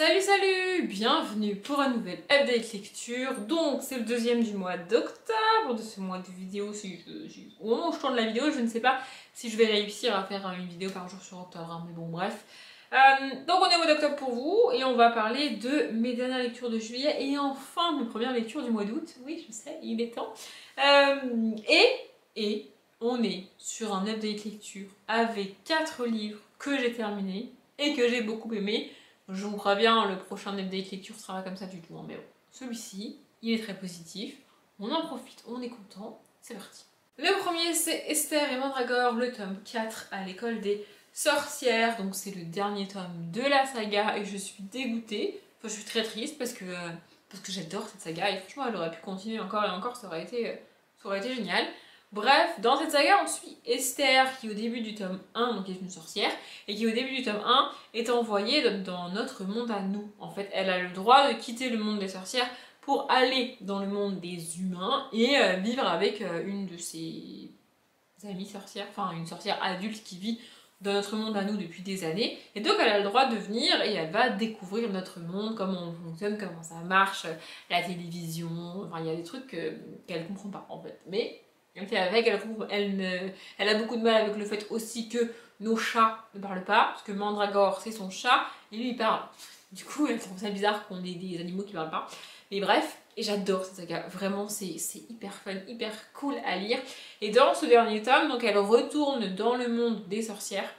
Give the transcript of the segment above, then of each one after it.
Salut salut, bienvenue pour un nouvel update lecture. Donc c'est le deuxième du mois d'octobre, de ce mois de vidéo. Au moment où je tourne la vidéo, je ne sais pas si je vais réussir à faire une vidéo par jour sur octobre, hein, mais bon bref. Donc on est au mois d'octobre pour vous et on va parler de mes dernières lectures de juillet et enfin mes premières lectures du mois d'août. Oui je sais, il est temps. Et on est sur un update lecture avec 4 livres que j'ai terminés et que j'ai beaucoup aimés. Je vous préviens, le prochain update lecture sera pas comme ça du tout, hein, mais bon, celui-ci, il est très positif, on en profite, on est content, c'est parti. Le premier, c'est Esther et Mandragore, le tome 4 à l'école des sorcières, donc c'est le dernier tome de la saga et je suis dégoûtée, enfin je suis très triste parce que j'adore cette saga et franchement elle aurait pu continuer encore et encore, ça aurait été génial. Bref, dans cette saga, on suit Esther qui au début du tome 1, donc est une sorcière, et qui au début du tome 1 est envoyée dans notre monde à nous. En fait, elle a le droit de quitter le monde des sorcières pour aller dans le monde des humains et vivre avec une de ses amies sorcières, enfin une sorcière adulte qui vit dans notre monde à nous depuis des années. Et donc elle a le droit de venir et elle va découvrir notre monde, comment on fonctionne, comment ça marche, la télévision, enfin il y a des trucs qu'elle comprend pas en fait. Mais elle fait avec, elle a beaucoup de mal avec le fait aussi que nos chats ne parlent pas, parce que Mandragore c'est son chat, et lui il parle. Du coup elle trouve ça bizarre qu'on ait des animaux qui parlent pas. Mais bref, et j'adore cette saga, vraiment c'est hyper fun, hyper cool à lire. Et dans ce dernier tome, donc elle retourne dans le monde des sorcières.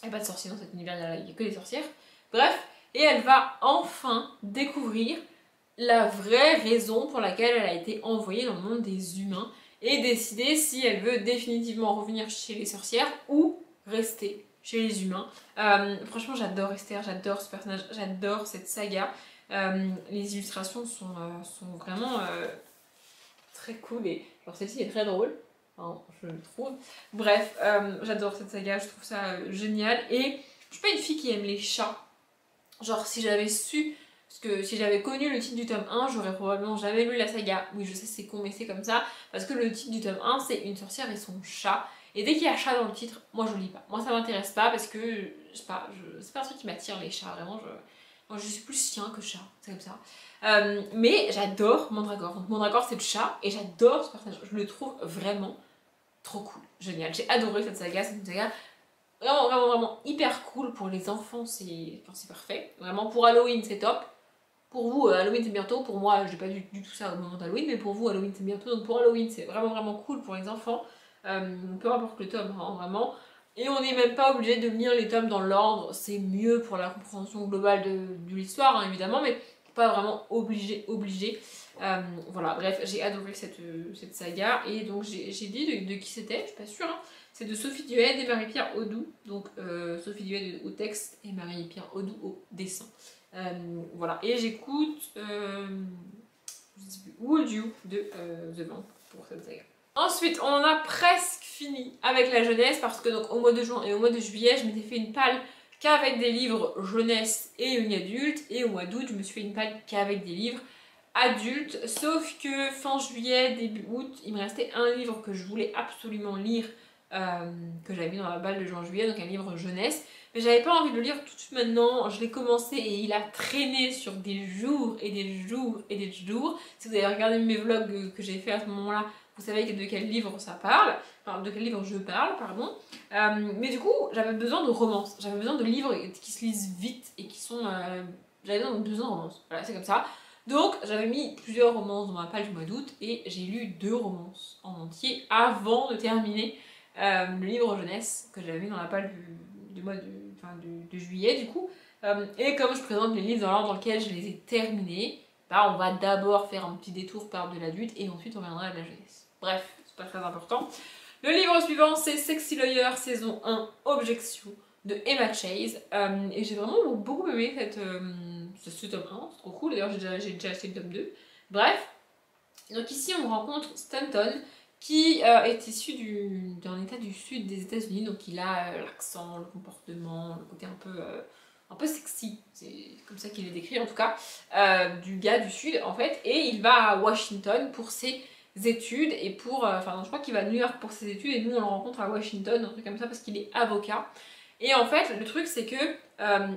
Il n'y a pas de sorciers dans cet univers, il n'y a que des sorcières. Bref, et elle va enfin découvrir la vraie raison pour laquelle elle a été envoyée dans le monde des humains et décider si elle veut définitivement revenir chez les sorcières ou rester chez les humains. Franchement j'adore Esther, j'adore ce personnage, j'adore cette saga. Les illustrations sont vraiment très cool et genre celle-ci est très drôle, enfin, je le trouve. Bref, j'adore cette saga, je trouve ça génial et je suis pas une fille qui aime les chats. Genre si j'avais su, parce que si j'avais connu le titre du tome 1, j'aurais probablement jamais lu la saga. Oui je sais c'est con mais c'est comme ça, parce que le titre du tome 1 c'est une sorcière et son chat. Et dès qu'il y a chat dans le titre, moi je lis pas. Moi ça m'intéresse pas parce que, je sais pas, c'est pas un truc qui m'attire les chats, vraiment moi je suis plus chien que chat, c'est comme ça. Mais j'adore Mandragore. Donc Mandragore c'est le chat et j'adore ce personnage. Je le trouve vraiment trop cool, génial. J'ai adoré cette saga, c'est une saga vraiment hyper cool pour les enfants, c'est parfait. Vraiment pour Halloween c'est top. Pour vous, Halloween c'est bientôt, pour moi j'ai pas du tout ça au moment d'Halloween, mais pour vous Halloween c'est bientôt. Donc pour Halloween c'est vraiment cool pour les enfants. Peu importe le tome, hein, vraiment. Et on n'est même pas obligé de lire les tomes dans l'ordre, c'est mieux pour la compréhension globale de l'histoire, hein, évidemment, mais pas vraiment obligé. Voilà, bref, j'ai adoré cette saga, et donc j'ai dit de qui c'était, je suis pas sûre, hein. C'est de Sophie Duhaide et Marie-Pierre Audoux, donc Sophie Duhaide au texte et Marie-Pierre Audoux au dessin. Voilà, et j'écoute Would You de The Vamp pour cette saga. Ensuite, on en a presque fini avec la jeunesse parce que donc au mois de juin et au mois de juillet, je m'étais fait une palle qu'avec des livres jeunesse et young adulte, et au mois d'août, je me suis fait une palle qu'avec des livres adultes, sauf que fin juillet, début août, il me restait un livre que je voulais absolument lire, que j'avais mis dans la balle de juin-juillet, donc un livre jeunesse, mais j'avais pas envie de le lire tout de suite maintenant. Je l'ai commencé et il a traîné sur des jours et des jours et des jours. Si vous avez regardé mes vlogs que j'ai fait à ce moment-là, vous savez de quel livre ça parle, enfin de quel livre je parle, pardon. Mais du coup, j'avais besoin de romance, j'avais besoin de livres qui se lisent vite et qui sont... j'avais besoin de romance, voilà, c'est comme ça. Donc j'avais mis plusieurs romances dans ma page du mois d'août et j'ai lu 2 romances en entier avant de terminer le livre jeunesse que j'avais mis dans la page du mois de juillet du coup. Et comme je présente les livres dans l'ordre dans lequel je les ai terminés, bah on va d'abord faire un petit détour par de l'adulte et ensuite on viendra à la jeunesse. Bref, c'est pas très important. Le livre suivant c'est Sexy Lawyer saison 1 Objection de Emma Chase, et j'ai vraiment beaucoup aimé ce tome 1, c'est trop cool, d'ailleurs j'ai déjà acheté le tome 2. Bref, donc ici on rencontre Stanton qui est issu d'un état du sud des États-Unis, donc il a l'accent, le comportement, le côté un peu sexy, c'est comme ça qu'il est décrit en tout cas, du gars du sud en fait, et il va à Washington pour ses études et pour, enfin je crois qu'il va à New York pour ses études et nous on le rencontre à Washington, un truc comme ça parce qu'il est avocat. Et en fait, le truc, c'est que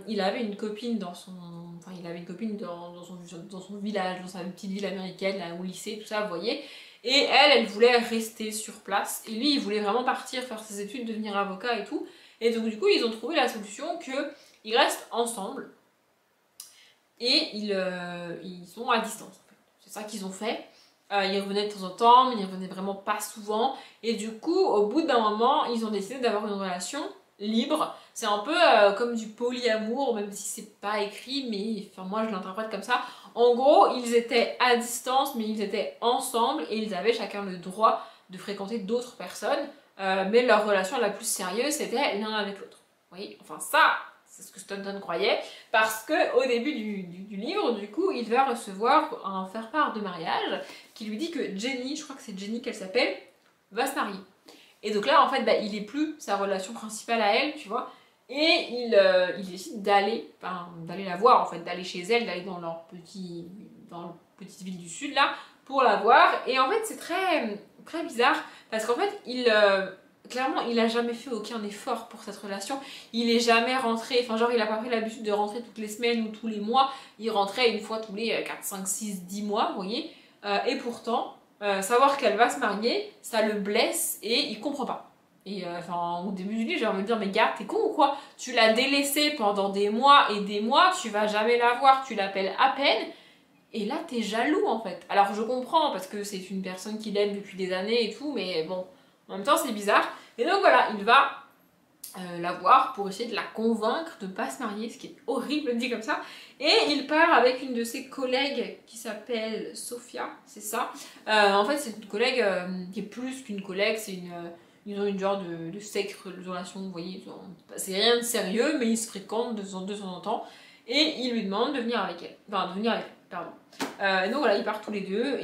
il avait une copine dans son... Enfin, il avait une copine dans son village, dans sa petite ville américaine, là, au lycée, tout ça, vous voyez. Et elle voulait rester sur place. Et lui, il voulait vraiment partir, faire ses études, devenir avocat et tout. Et donc, du coup, ils ont trouvé la solution qu'ils restent ensemble. Et ils sont à distance, en fait. C'est ça qu'ils ont fait. Ils revenaient de temps en temps, mais ils revenaient vraiment pas souvent. Et du coup, au bout d'un moment, ils ont décidé d'avoir une relation libre. C'est un peu comme du polyamour, même si c'est pas écrit, mais enfin, moi je l'interprète comme ça. En gros, ils étaient à distance, mais ils étaient ensemble et ils avaient chacun le droit de fréquenter d'autres personnes. Mais leur relation la plus sérieuse, c'était l'un avec l'autre. Vous voyez, enfin ça, c'est ce que Staunton croyait, parce qu'au début du livre, du coup, il va recevoir un faire-part de mariage qui lui dit que Jenny, je crois que c'est Jenny qu'elle s'appelle, va se marier. Et donc là, en fait, bah, il est plus sa relation principale à elle, tu vois, et il décide d'aller la voir, en fait, d'aller chez elle, d'aller dans leur petite ville du sud, là, pour la voir. Et en fait, c'est très, très bizarre, parce qu'en fait, clairement, il a jamais fait aucun effort pour cette relation. Il est jamais rentré, enfin genre il a pas pris l'habitude de rentrer toutes les semaines ou tous les mois. Il rentrait une fois tous les 4, 5, 6, 10 mois, vous voyez. Et pourtant, savoir qu'elle va se marier, ça le blesse et il comprend pas. Et enfin, au début du livre, j'ai envie de dire, mais gars, t'es con ou quoi? Tu l'as délaissée pendant des mois et des mois, tu vas jamais la voir, tu l'appelles à peine. Et là, t'es jaloux en fait. Alors je comprends parce que c'est une personne qu'il aime depuis des années et tout, mais bon, en même temps c'est bizarre. Et donc voilà, il va la voir pour essayer de la convaincre de ne pas se marier, ce qui est horrible dit comme ça. Et il part avec une de ses collègues qui s'appelle Sophia, c'est ça. En fait, c'est une collègue qui est plus qu'une collègue, ils ont une genre de sacre relation, vous voyez. C'est rien de sérieux, mais ils se fréquentent de temps en temps. Et il lui demande de venir avec elle. Enfin, de venir avec elle, pardon. Donc voilà, ils partent tous les deux.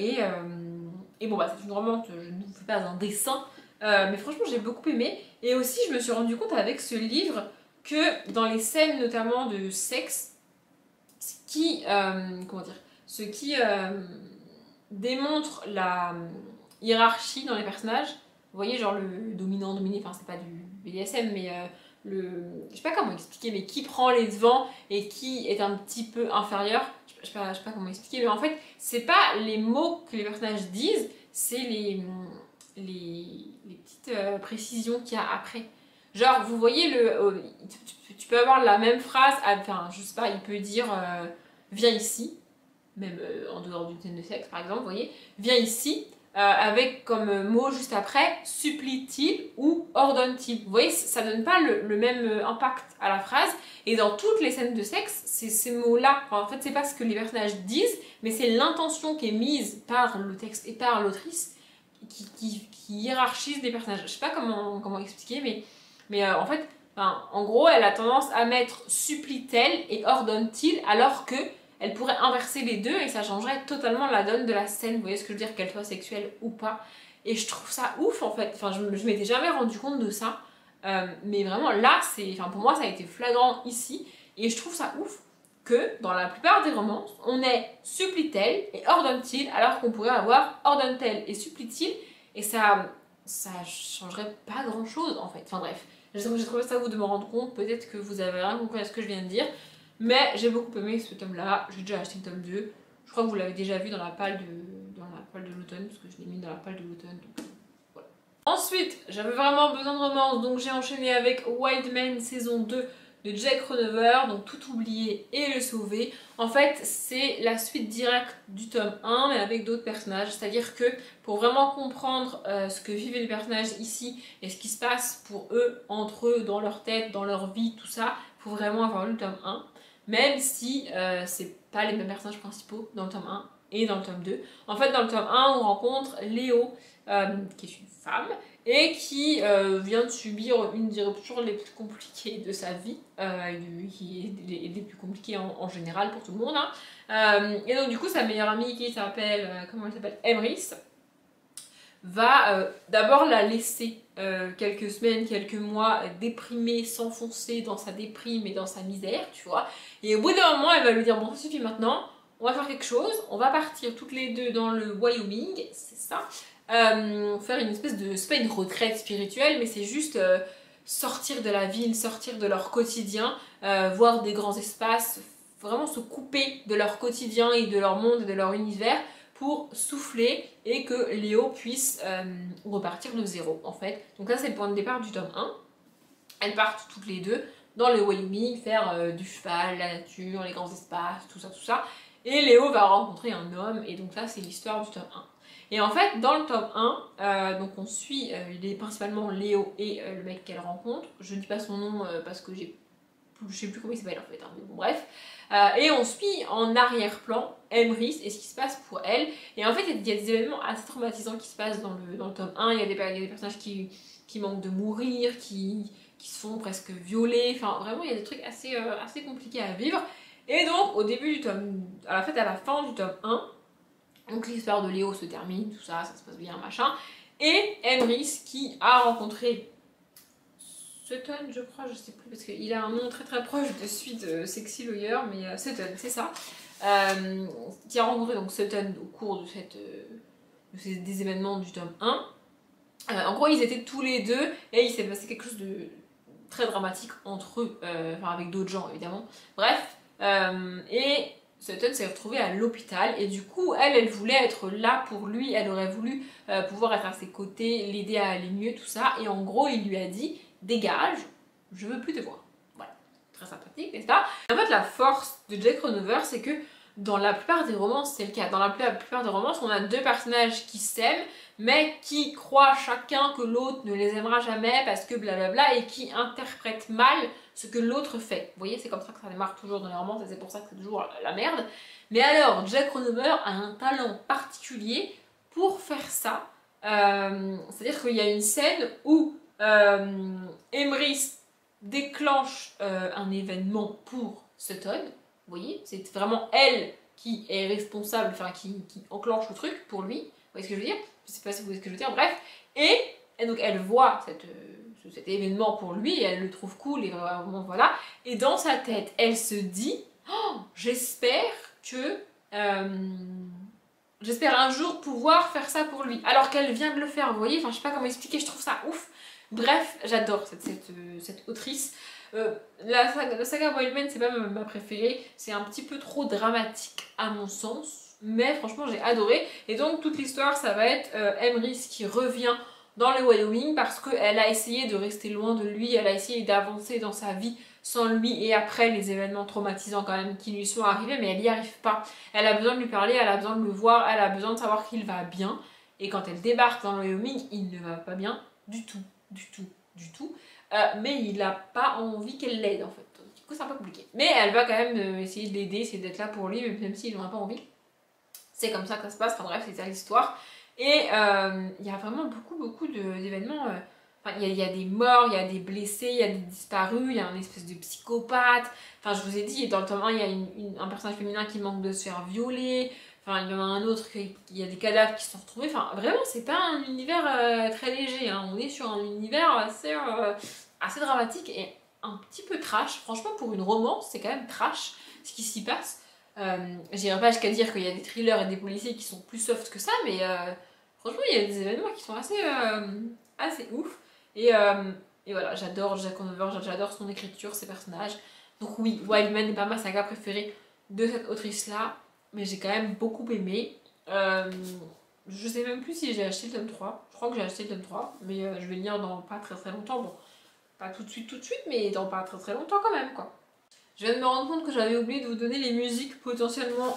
Et bon, bah, c'est une romance, je ne vous fais pas un dessin. Mais franchement, j'ai beaucoup aimé. Et aussi, je me suis rendu compte avec ce livre que dans les scènes notamment de sexe, ce qui démontre la hiérarchie dans les personnages, vous voyez, genre le dominant-dominé, enfin, c'est pas du BDSM, mais je sais pas comment expliquer, mais qui prend les devants et qui est un petit peu inférieur. Je sais pas comment expliquer, mais en fait, c'est pas les mots que les personnages disent, c'est les petites précisions qu'il y a après. Genre, vous voyez, tu peux avoir la même phrase, enfin, je sais pas, il peut dire viens ici, même en dehors du thème de sexe par exemple, vous voyez, viens ici, avec comme mot juste après, supplie-t-il ou ordonne-t-il. Vous voyez, ça donne pas le même impact à la phrase, et dans toutes les scènes de sexe, c'est ces mots-là. Enfin, en fait, c'est pas ce que les personnages disent, mais c'est l'intention qui est mise par le texte et par l'autrice qui hiérarchise les personnages. Je sais pas comment expliquer, mais en fait, enfin, en gros, elle a tendance à mettre supplie-t-elle et ordonne-t-il, alors que elle pourrait inverser les deux et ça changerait totalement la donne de la scène. Vous voyez ce que je veux dire, qu'elle soit sexuelle ou pas. Et je trouve ça ouf en fait. Enfin, je m'étais jamais rendu compte de ça. Mais vraiment là, enfin, pour moi, ça a été flagrant ici. Et je trouve ça ouf que dans la plupart des romances, on ait supplie-t-elle et ordonne-t-il, alors qu'on pourrait avoir ordonne-t-elle et supplie-t-il, et ça changerait pas grand chose en fait. Enfin bref, j'ai trouvé ça à vous de me rendre compte, peut-être que vous avez rien compris à ce que je viens de dire, mais j'ai beaucoup aimé ce tome-là. J'ai déjà acheté le tome 2, je crois que vous l'avez déjà vu dans la palle de l'automne, parce que je l'ai mis dans la palle de l'automne. Voilà. Ensuite, j'avais vraiment besoin de romance, donc j'ai enchaîné avec Wild Man saison 2 de Jack Ronover, donc Tout oublier et le sauver. En fait, c'est la suite directe du tome 1, mais avec d'autres personnages. C'est-à-dire que pour vraiment comprendre ce que vivent les personnages ici et ce qui se passe pour eux, entre eux, dans leur tête, dans leur vie, tout ça, il faut vraiment avoir lu le tome 1. Même si c'est pas les mêmes personnages principaux dans le tome 1 et dans le tome 2. En fait, dans le tome 1, on rencontre Léo, qui est une femme, et qui vient de subir une des ruptures les plus compliquées de sa vie, qui est les plus compliquées en général pour tout le monde. Hein. Et donc du coup, sa meilleure amie qui s'appelle, comment elle s'appelle, Emrys, va d'abord la laisser quelques semaines, quelques mois déprimée, s'enfoncer dans sa déprime et dans sa misère, tu vois. Et au bout d'un moment, elle va lui dire, bon, ça suffit maintenant, on va faire quelque chose, on va partir toutes les deux dans le Wyoming, c'est ça. Faire une espèce de, c'est pas une retraite spirituelle, mais c'est juste sortir de la ville, sortir de leur quotidien, voir des grands espaces, vraiment se couper de leur quotidien et de leur monde et de leur univers pour souffler et que Léo puisse repartir de zéro en fait. Donc ça c'est le point de départ du tome 1. Elles partent toutes les deux dans le Wyoming faire du cheval, la nature, les grands espaces, tout ça, tout ça. Et Léo va rencontrer un homme et donc ça c'est l'histoire du tome 1. Et en fait dans le tome 1, donc on suit principalement Léo et le mec qu'elle rencontre. Je dis pas son nom parce que je sais plus comment il s'appelle en fait, hein, mais bon bref. Et on suit en arrière-plan Emrys et ce qui se passe pour elle. Et en fait il y a des événements assez traumatisants qui se passent dans le tome 1. Il y a des personnages qui manquent de mourir, qui se font presque violer. Enfin vraiment il y a des trucs assez compliqués à vivre. Et donc au début du tome, à la fin du tome 1, donc l'histoire de Léo se termine, tout ça, ça se passe bien, machin. Et Emrys qui a rencontré Sutton, je crois, je sais plus, parce qu'il a un nom très très proche de celui de Sexy Lawyer, mais Sutton, c'est ça. Qui a rencontré donc Sutton au cours de des événements du tome 1. En gros, ils étaient tous les deux et il s'est passé quelque chose de très dramatique entre eux, enfin avec d'autres gens évidemment. Bref, et Sutton s'est retrouvée à l'hôpital et du coup, elle voulait être là pour lui, elle aurait voulu pouvoir être à ses côtés, l'aider à aller mieux, tout ça. Et en gros, il lui a dit dégage, je veux plus te voir. Voilà, très sympathique, n'est-ce pas? En fait, la force de Jack Ronover, c'est que dans la plupart des romances, c'est le cas. Dans la plupart des romances, on a deux personnages qui s'aiment, mais qui croient chacun que l'autre ne les aimera jamais parce que blablabla, et qui interprètent mal ce que l'autre fait. Vous voyez, c'est comme ça que ça démarre toujours dans les romances, et c'est pour ça que c'est toujours la merde. Mais alors, Jack Ronover a un talent particulier pour faire ça. C'est-à-dire qu'il y a une scène où Emrys déclenche un événement pour Sutton. Vous voyez, c'est vraiment elle qui est responsable, enfin qui enclenche le truc pour lui. Vous voyez ce que je veux dire? Je sais pas si vous voyez ce que je veux dire, bref. Et donc elle voit cet événement pour lui et elle le trouve cool et vraiment voilà. Et dans sa tête, elle se dit oh, j'espère que j'espère un jour pouvoir faire ça pour lui. Alors qu'elle vient de le faire, vous voyez, enfin je sais pas comment expliquer, je trouve ça ouf. Bref, j'adore cette autrice. La saga Wildman, c'est pas ma préférée, c'est un petit peu trop dramatique à mon sens, mais franchement j'ai adoré. Et donc toute l'histoire, ça va être Emrys qui revient dans le Wyoming parce qu'elle a essayé de rester loin de lui, elle a essayé d'avancer dans sa vie sans lui et après les événements traumatisants quand même qui lui sont arrivés, mais elle n'y arrive pas. Elle a besoin de lui parler, elle a besoin de le voir, elle a besoin de savoir qu'il va bien. Et quand elle débarque dans le Wyoming, il ne va pas bien du tout, du tout, du tout. Mais il n'a pas envie qu'elle l'aide en fait. Du coup c'est un peu compliqué. Mais elle va quand même essayer de l'aider, essayer d'être là pour lui, même s'il n'en a pas envie. C'est comme ça que ça se passe, enfin bref, c'est ça l'histoire. Et il y a vraiment beaucoup d'événements. Enfin, il y a des morts, il y a des blessés, il y a des disparus, il y a un espèce de psychopathe. Enfin, je vous ai dit, dans le tome 1, il y a un personnage féminin qui manque de se faire violer. Enfin, il y en a un autre, il y a des cadavres qui sont retrouvés. Enfin, vraiment, c'est pas un univers très léger. Hein. On est sur un univers assez dramatique et un petit peu trash. Franchement, pour une romance, c'est quand même trash ce qui s'y passe. J'irai pas jusqu'à dire qu'il y a des thrillers et des policiers qui sont plus soft que ça, mais franchement, il y a des événements qui sont assez ouf. Et voilà, j'adore Jack Ronover, j'adore son écriture, ses personnages. Donc oui, Wildman n'est pas ma saga préférée de cette autrice-là, mais j'ai quand même beaucoup aimé. Je sais même plus si j'ai acheté le tome 3. Je crois que j'ai acheté le tome 3, mais je vais le lire dans pas très longtemps. Bon, pas tout de suite, mais dans pas très longtemps quand même, quoi. Je viens de me rendre compte que j'avais oublié de vous donner les musiques, potentiellement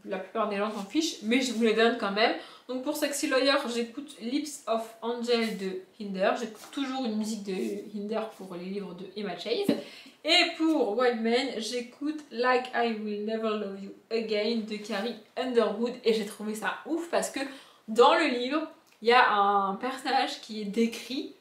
la plupart des gens s'en fichent, mais je vous les donne quand même. Donc pour Sexy Lawyer, j'écoute Lips of Angel de Hinder, j'écoute toujours une musique de Hinder pour les livres de Emma Chase. Et pour Wildman, j'écoute Like I Will Never Love You Again de Carrie Underwood et j'ai trouvé ça ouf parce que dans le livre, il y a un personnage qui est décrit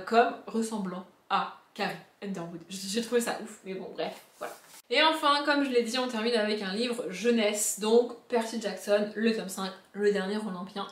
comme ressemblant à Carrie Underwood. J'ai trouvé ça ouf, mais bon, bref, voilà. Et enfin, comme je l'ai dit, on termine avec un livre jeunesse, donc Percy Jackson, le tome 5, le dernier Olympien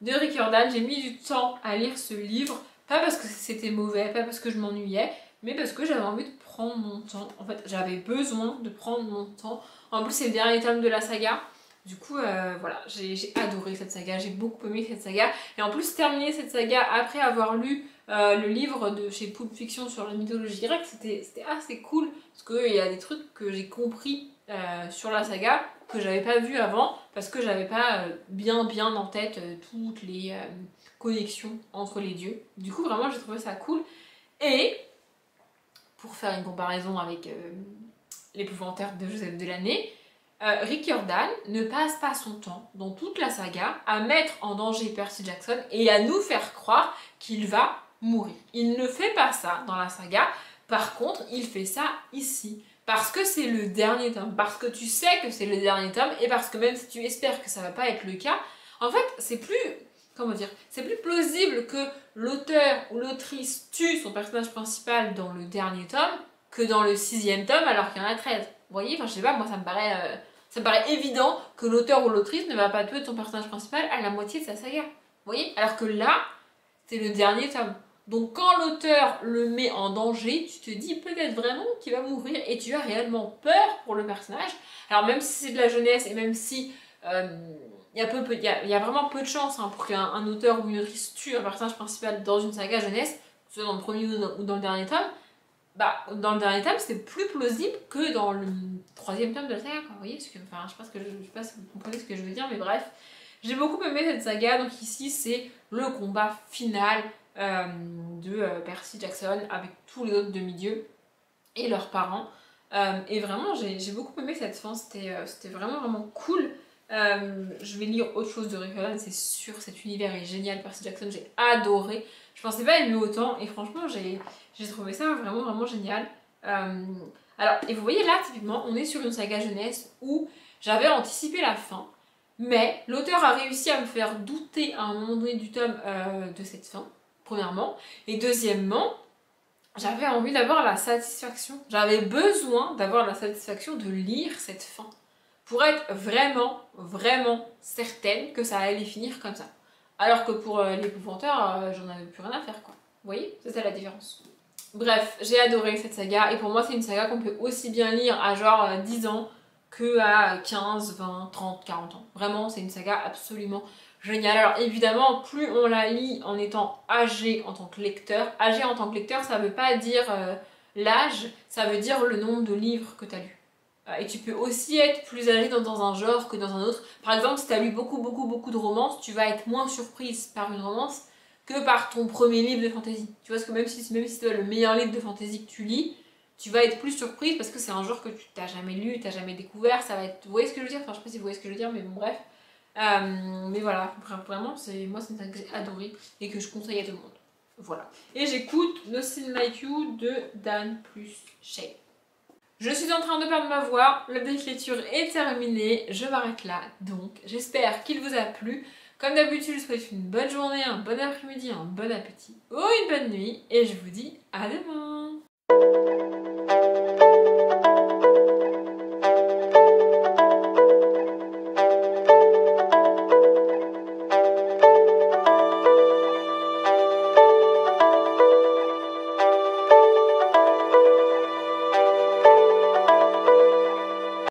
de Rick Riordan. J'ai mis du temps à lire ce livre, pas parce que c'était mauvais, pas parce que je m'ennuyais, mais parce que j'avais envie de prendre mon temps. En fait, j'avais besoin de prendre mon temps. En plus, c'est le dernier tome de la saga, Du coup, voilà, j'ai adoré cette saga, j'ai beaucoup aimé cette saga. Et en plus, terminer cette saga après avoir lu le livre de chez Pulp Fiction sur la mythologie grecque, c'était assez cool. Parce qu'il y a des trucs que j'ai compris sur la saga que j'avais pas vu avant. Parce que j'avais pas bien en tête toutes les connexions entre les dieux. Du coup, vraiment, j'ai trouvé ça cool. Et pour faire une comparaison avec l'épouvantaire de Joseph Delaney, Rick Riordan ne passe pas son temps dans toute la saga à mettre en danger Percy Jackson et à nous faire croire qu'il va mourir. Il ne fait pas ça dans la saga, par contre il fait ça ici. Parce que c'est le dernier tome, parce que tu sais que c'est le dernier tome et parce que même si tu espères que ça va pas être le cas, en fait c'est plus, comment dire, c'est plus plausible que l'auteur ou l'autrice tue son personnage principal dans le dernier tome que dans le 6e tome alors qu'il y en a 13. Vous voyez, enfin je sais pas, moi ça me paraît évident que l'auteur ou l'autrice ne va pas tuer ton personnage principal à la moitié de sa saga. Vous voyez? Alors que là, c'est le dernier tome. Donc quand l'auteur le met en danger, tu te dis peut-être vraiment qu'il va mourir et tu as réellement peur pour le personnage. Alors même si c'est de la jeunesse et même si il y a vraiment peu de chance pour qu'un auteur ou une autrice tue un personnage principal dans une saga jeunesse, que ce soit dans le premier ou dans le dernier tome, bah, dans le dernier tome, c'est plus plausible que dans le 3e tome de la saga, quoi. Vous voyez, enfin, je sais pas si vous comprenez ce que je veux dire, mais bref. J'ai beaucoup aimé cette saga, donc ici, c'est le combat final de Percy Jackson avec tous les autres demi-dieux et leurs parents. Et vraiment, j'ai beaucoup aimé cette fin, c'était vraiment cool. Je vais lire autre chose de Rick Riordan, c'est sûr, cet univers est génial. Percy Jackson, j'ai adoré. Je pensais pas aimer autant, et franchement, j'ai trouvé ça vraiment génial. Alors, et vous voyez là, typiquement, on est sur une saga jeunesse où j'avais anticipé la fin, mais l'auteur a réussi à me faire douter à un moment donné du tome de cette fin, premièrement. Et deuxièmement, j'avais envie d'avoir la satisfaction. J'avais besoin d'avoir la satisfaction de lire cette fin pour être vraiment certaine que ça allait finir comme ça. Alors que pour l'épouvanteur, j'en avais plus rien à faire, quoi. Vous voyez? C'est ça la différence. Bref, j'ai adoré cette saga et pour moi c'est une saga qu'on peut aussi bien lire à genre 10 ans que à 15, 20, 30, 40 ans. Vraiment, c'est une saga absolument géniale. Alors évidemment, plus on la lit en étant âgé en tant que lecteur, âgé en tant que lecteur, ça veut pas dire l'âge, ça veut dire le nombre de livres que tu as lus. Et tu peux aussi être plus âgé dans un genre que dans un autre. Par exemple, si tu as lu beaucoup de romances, tu vas être moins surprise par une romance que par ton premier livre de fantasy. Tu vois, parce que même si c'est le meilleur livre de fantasy que tu lis, tu vas être plus surprise parce que c'est un genre que tu t'as jamais lu, t'as jamais découvert, ça va être... Vous voyez ce que je veux dire? Enfin, je sais pas si vous voyez ce que je veux dire, mais bon, bref. Mais voilà, vraiment, moi, c'est une saga que j'ai adorée et que je conseille à tout le monde. Voilà. Et j'écoute Nothing Like You de Dan plus Shay. Je suis en train de perdre ma voix, l'update lecture est terminée, je m'arrête là, donc j'espère qu'il vous a plu. Comme d'habitude, je vous souhaite une bonne journée, un bon après-midi, un bon appétit ou une bonne nuit, et je vous dis à demain!